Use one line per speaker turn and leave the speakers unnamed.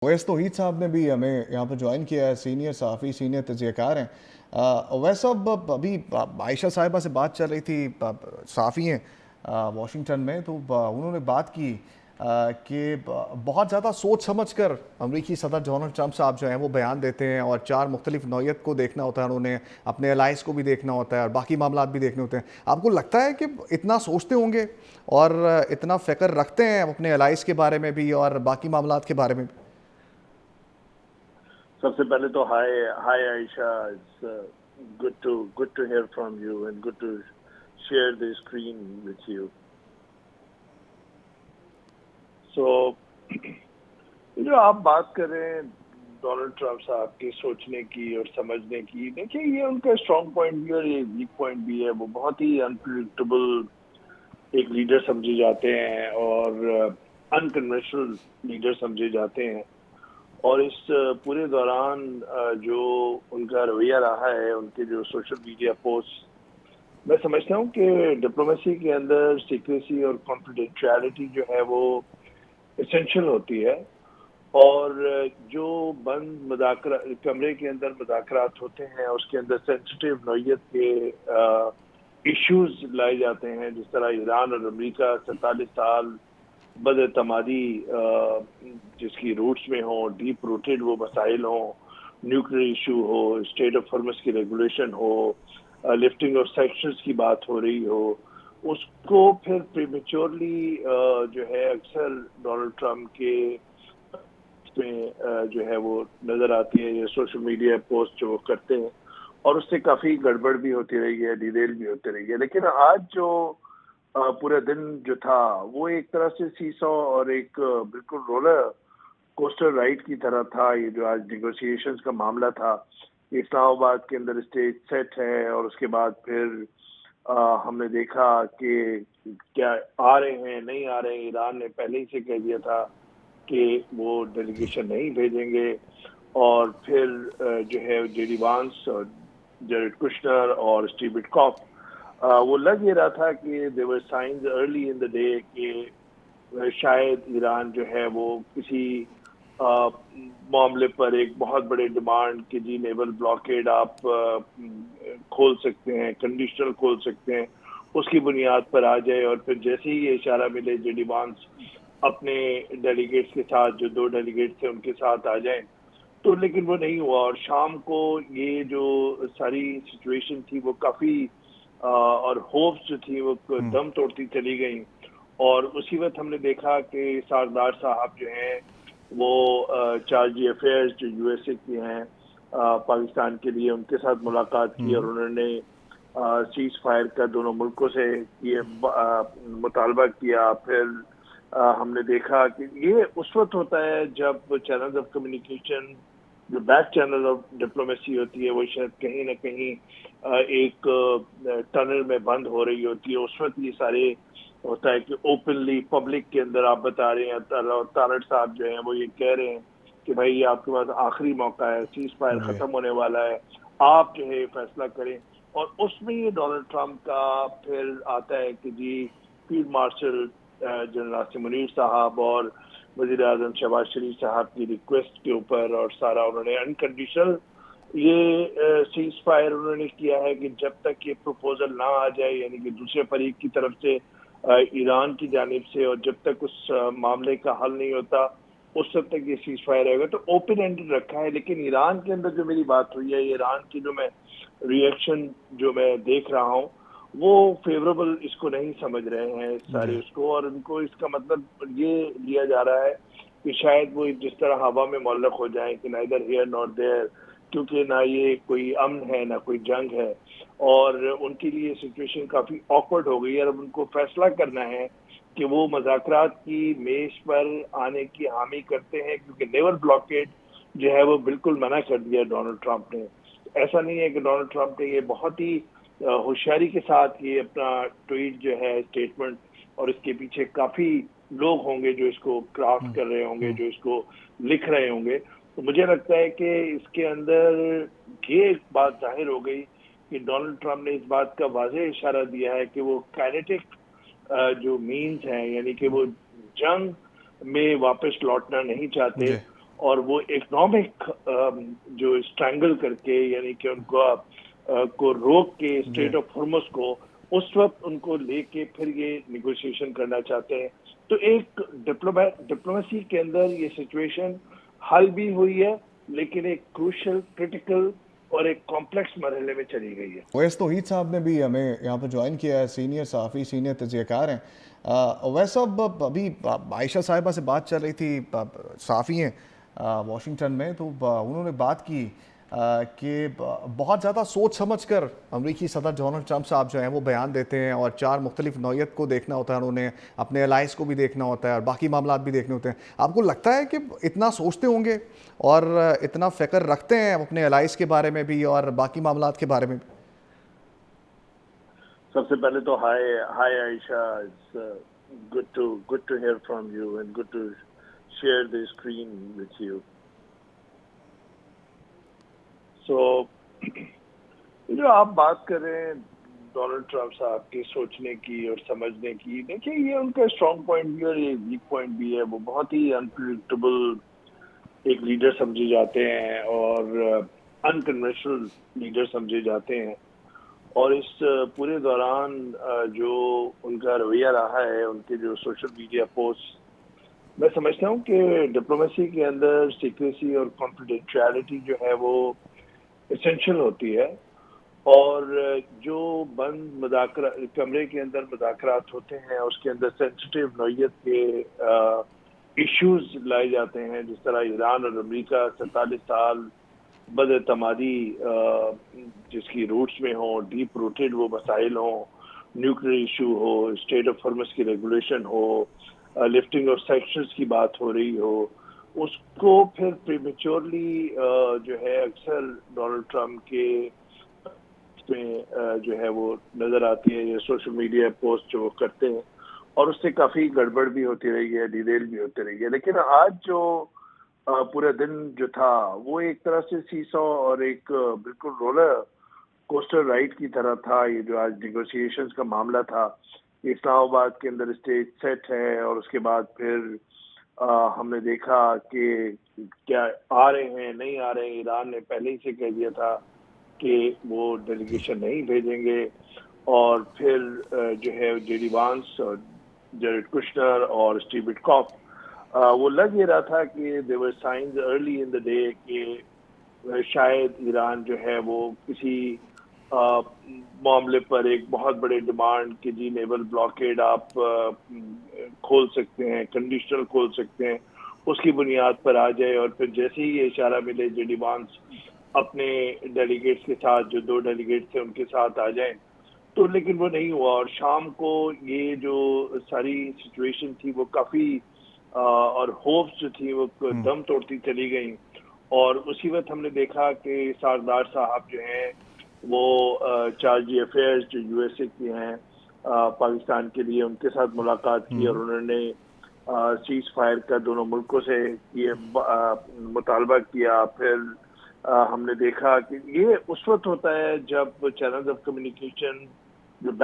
اویس توحید صاحب نے بھی ہمیں یہاں پہ جوائن کیا ہے، سینئر صحافی، سینئر تجزیہ کار ہیں۔ اویس صاحب، ابھی عائشہ صاحبہ سے بات چل رہی تھی، صحافی ہیں واشنگٹن میں، تو انہوں نے بات کی کہ بہت زیادہ سوچ سمجھ کر امریکی صدر ڈونلڈ ٹرمپ صاحب جو ہیں وہ بیان دیتے ہیں، اور چار مختلف نوعیت کو دیکھنا ہوتا ہے انہوں نے، اپنے الائز کو بھی دیکھنا ہوتا ہے اور باقی معاملات بھی دیکھنے ہوتے ہیں۔ آپ کو لگتا ہے کہ اتنا سوچتے ہوں گے اور اتنا فکر رکھتے ہیں اپنے الائز کے بارے میں بھی اور باقی معاملات کے بارے میں بھی؟
سب سے پہلے تو hi Ayesha, it's good to hear from you and good to share the screen with you. So جو آپ بات کر رہے ہیں ڈونلڈ ٹرمپ صاحب کے سوچنے کی اور سمجھنے کی، دیکھیے یہ ان کا اسٹرانگ پوائنٹ بھی اور یہ ویک پوائنٹ بھی ہے. وہ بہت ہی انپریڈکٹیبل ایک لیڈر سمجھے جاتے ہیں اور انکنوینشنل لیڈر سمجھے جاتے ہیں. اور اس پورے دوران جو ان کا رویہ رہا ہے، ان کے جو سوشل میڈیا پوسٹ، میں سمجھتا ہوں کہ ڈپلومیسی کے اندر سیکریسی اور کانفیڈینشیلٹی جو ہے وہ اسینشل ہوتی ہے. اور جو بند مذاکرات کمرے کے اندر مذاکرات ہوتے ہیں، اس کے اندر سینسٹیو نوعیت کے ایشوز لائے جاتے ہیں، جس طرح ایران اور امریکہ 47 سال بد اعتمادی جس کی روٹس میں ہوں، ڈیپ روٹیڈ وہ مسائل ہوں، نیوکلیر ایشو ہو، اسٹیٹ آف ہارمز کی ریگولیشن ہو، لفٹنگ آف سینکشنز کی بات ہو رہی ہو، اس کو پھر پریمیچورلی جو ہے اکثر ڈونلڈ ٹرمپ کے میں جو ہے وہ نظر آتی ہے، یہ سوشل میڈیا پوسٹ جو وہ کرتے ہیں، اور اس سے کافی گڑبڑ بھی ہوتی رہی ہے، ڈیریل بھی ہوتی رہی ہے. لیکن آج جو پورا دن جو تھا وہ ایک طرح سے سیسو اور ایک بالکل رولر کوسٹر رائڈ کی طرح تھا. یہ جو آج نیگوشیشنز کا معاملہ تھا، اسلام آباد کے اندر اسٹیج سیٹ ہے، اور اس کے بعد پھر ہم نے دیکھا کہ کیا آ رہے ہیں نہیں آ رہے ہیں. ایران نے پہلے ہی سے کہہ دیا تھا کہ وہ ڈیلیگیشن نہیں بھیجیں گے، اور پھر جو ہے جے ڈی وانس اور جیریڈ کشنر اور اسٹیو وٹکاف، وہ لگ یہ رہا تھا کہ there were signs early in the day کہ شاید ایران جو ہے وہ کسی معاملے پر ایک بہت بڑے ڈیمانڈ کہ جی نیول بلاکیڈ آپ کھول سکتے ہیں، کنڈیشنل کھول سکتے ہیں، اس کی بنیاد پر آ جائے. اور پھر جیسے ہی یہ اشارہ ملے جے ڈی وانس اپنے ڈیلیگیٹس کے ساتھ، جو 2 ڈیلیگیٹس تھے ان کے ساتھ آ جائیں، تو لیکن وہ نہیں ہوا. اور شام کو یہ جو ساری سچویشن تھی وہ کافی اور ہوپس جو تھی وہ دم توڑتی چلی گئیں. اور اسی وقت ہم نے دیکھا کہ سردار صاحب جو ہیں وہ چارج افیئرز جو یو ایس اے کے ہیں پاکستان کے لیے، ان کے ساتھ ملاقات کی اور انہوں نے سیز فائر کا دونوں ملکوں سے یہ مطالبہ کیا. پھر ہم نے دیکھا کہ یہ اس وقت ہوتا ہے جب چینلز آف کمیونیکیشن، جو بیک چینل آف ڈپلومیسی ہوتی ہے، وہ شاید کہیں نہ کہیں ایک ٹنل میں بند ہو رہی ہوتی ہے. اس وقت یہ سارے ہوتا ہے کہ اوپنلی پبلک کے اندر آپ بتا رہے ہیں، طارق صاحب جو ہیں وہ یہ کہہ رہے ہیں کہ بھائی یہ آپ کے پاس آخری موقع ہے، سیز فائر
جی
ختم ہونے والا ہے، آپ جو ہے فیصلہ کریں. اور اس میں یہ ڈونلڈ ٹرمپ کا پھر آتا ہے کہ جی field marshal general Asim Munir صاحب اور وزیر اعظم شہباز شریف صاحب کی ریکویسٹ کے اوپر، اور سارا انہوں نے انکنڈیشنل یہ سیز فائر انہوں نے کیا ہے کہ جب تک یہ پروپوزل نہ آ جائے، یعنی کہ دوسرے فریق کی طرف سے ایران کی جانب سے، اور جب تک اس معاملے کا حل نہیں ہوتا اس وقت تک یہ سیز فائر رہے گا. تو اوپن اینڈڈ رکھا ہے. لیکن ایران کے اندر جو میری بات ہوئی ہے، ایران کی جو میں ریئیکشن جو میں دیکھ رہا ہوں، وہ فیوریبل اس کو نہیں سمجھ رہے ہیں
جی
سارے اس کو. اور ان کو اس کا مطلب یہ لیا جا رہا ہے کہ شاید وہ جس طرح ہوا میں معلق ہو جائیں کہ نائدر ہیئر نار دیئر، کیونکہ نہ یہ کوئی امن ہے نہ کوئی جنگ ہے. اور ان کے لیے سچویشن کافی آکورڈ ہو گئی ہے. اور اب ان کو فیصلہ کرنا ہے کہ وہ مذاکرات کی میز پر آنے کی حامی کرتے ہیں، کیونکہ نیول بلاکیڈ جو ہے وہ بالکل منع کر دیا ڈونلڈ ٹرمپ نے. ایسا نہیں ہے کہ ڈونلڈ ٹرمپ نے یہ بہت ہی ہوشیاری کے ساتھ یہ اپنا ٹویٹ جو ہے اسٹیٹمنٹ، اور اس کے پیچھے کافی لوگ ہوں گے جو اس کو کرافٹ کر رہے ہوں گے، جو اس کو لکھ رہے ہوں گے. تو مجھے لگتا ہے کہ اس کے اندر یہ ایک بات ظاہر ہو گئی کہ ڈونلڈ ٹرمپ نے اس بات کا واضح اشارہ دیا ہے کہ وہ کائنیٹک جو مینز ہیں، یعنی کہ وہ جنگ میں واپس لوٹنا نہیں چاہتے.
جی
اور وہ اکنامک جو اسٹرینگل کر کے یعنی کہ ان کو روک کے اسٹریٹ آف ہارمز کو اس وقت ان کو لے کے پھر یہ نیگوشیشن کرنا چاہتے ہیں. تو ایک ڈپلومیسی کے اندر یہ سچویشن حل بھی ہوئی ہے لیکن ایک کروشل کرٹیکل اور ایک کمپلیکس مرحلے میں چلی گئی ہے.
اویس توحید صاحب نے بھی ہمیں یہاں پہ جوائن کیا ہے، سینئر صحافی، سینئر تجزیہ کار ہیں. اویس صاحب، ابھی عائشہ صاحبہ سے بات چل رہی تھی، صحافی ہیں واشنگٹن میں، تو انہوں نے بات کی کہ بہت زیادہ سوچ سمجھ کر امریکی صدر ڈونلڈ ٹرمپ صاحب جو ہیں وہ بیان دیتے ہیں، اور 4 مختلف نوعیت کو دیکھنا ہوتا ہے، انہیں اپنے الائز کو بھی دیکھنا ہوتا ہے اور باقی معاملات بھی دیکھنے ہوتے ہیں. آپ کو لگتا ہے کہ اتنا سوچتے ہوں گے اور اتنا فکر رکھتے ہیں اپنے الائز کے بارے میں بھی اور باقی معاملات کے بارے میں بھی؟
سب سے پہلے تو hi Ayesha, good to hear from you and good to share the screen with you. So جو آپ بات کر رہے ہیں ڈونلڈ ٹرمپ صاحب کے سوچنے کی اور سمجھنے کی، دیکھیں یہ ان کا اسٹرانگ پوائنٹ بھی اور یہ ویک پوائنٹ بھی ہے. وہ بہت ہی انپریڈکٹیبل ایک لیڈر سمجھے جاتے ہیں اور انکنوینشنل لیڈر سمجھے جاتے ہیں. اور اس پورے دوران جو ان کا رویہ رہا ہے، ان کے جو سوشل میڈیا پوسٹ، میں سمجھتا ہوں کہ ڈپلومیسی کے اندر سیکریسی اور کانفیڈینشیلٹی جو ہے وہ اسینشل ہوتی ہے. اور جو بند مذاکرات کمرے کے اندر مذاکرات ہوتے ہیں اس کے اندر سینسٹیو نوعیت کے ایشوز لائے جاتے ہیں، جس طرح ایران اور امریکہ 47 سال بد اعتمادی جس کی روٹس میں ہوں، ڈیپ روٹیڈ وہ مسائل ہوں، نیوکلیر ایشو ہو، اسٹیٹ آف ہارمز کی ریگولیشن ہو، لفٹنگ آف سینکشنز کی بات ہو رہی ہو، اس کو پھر پریمیچورلی جو ہے اکثر ڈونلڈ ٹرمپ کے میں جو ہے وہ نظر آتی ہے، یہ سوشل میڈیا پوسٹ جو وہ کرتے ہیں، اور اس سے کافی گڑبڑ بھی ہوتی رہی ہے، ڈیریل بھی ہوتی رہی ہے. لیکن آج جو پورا دن جو تھا وہ ایک طرح سے سیسو اور ایک بالکل رولر کوسٹر رائڈ کی طرح تھا. یہ جو آج نیگوشیشنز کا معاملہ تھا، اسلام آباد کے اندر اسٹیج سیٹ ہے، اور اس کے بعد پھر ہم نے دیکھا کہ کیا آ رہے ہیں نہیں آ رہے ہیں. ایران نے پہلے ہی سے کہہ دیا تھا کہ وہ ڈیلیگیشن نہیں بھیجیں گے، اور پھر جو ہے جے ڈی وانس اور جیریڈ کشنر اور اسٹیو وٹکاف، وہ لگ یہ رہا تھا کہ there were signs early in the day کہ شاید ایران جو ہے وہ کسی معاملے پر ایک بہت بڑے ڈیمانڈ کہ جی نیول بلاکیڈ آپ کھول سکتے ہیں، کنڈیشنل کھول سکتے ہیں، اس کی بنیاد پر آ جائے. اور پھر جیسے ہی یہ اشارہ ملے جے ڈی وانس اپنے ڈیلیگیٹس کے ساتھ، جو 2 ڈیلیگیٹس تھے ان کے ساتھ آ جائیں، تو لیکن وہ نہیں ہوا. اور شام کو یہ جو ساری سچویشن تھی وہ کافی اور ہوپس جو تھی وہ دم توڑتی چلی گئیں. اور اسی وقت ہم نے دیکھا کہ سردار صاحب جو ہیں وہ چارج دی افیئرز جو یو ایس اے کے ہیں پاکستان کے لیے، ان کے ساتھ ملاقات کی اور انہوں نے سیز فائر کا دونوں ملکوں سے مطالبہ کیا. پھر ہم نے دیکھا کہ یہ اس وقت ہوتا ہے جب چینلز آف کمیونیکیشن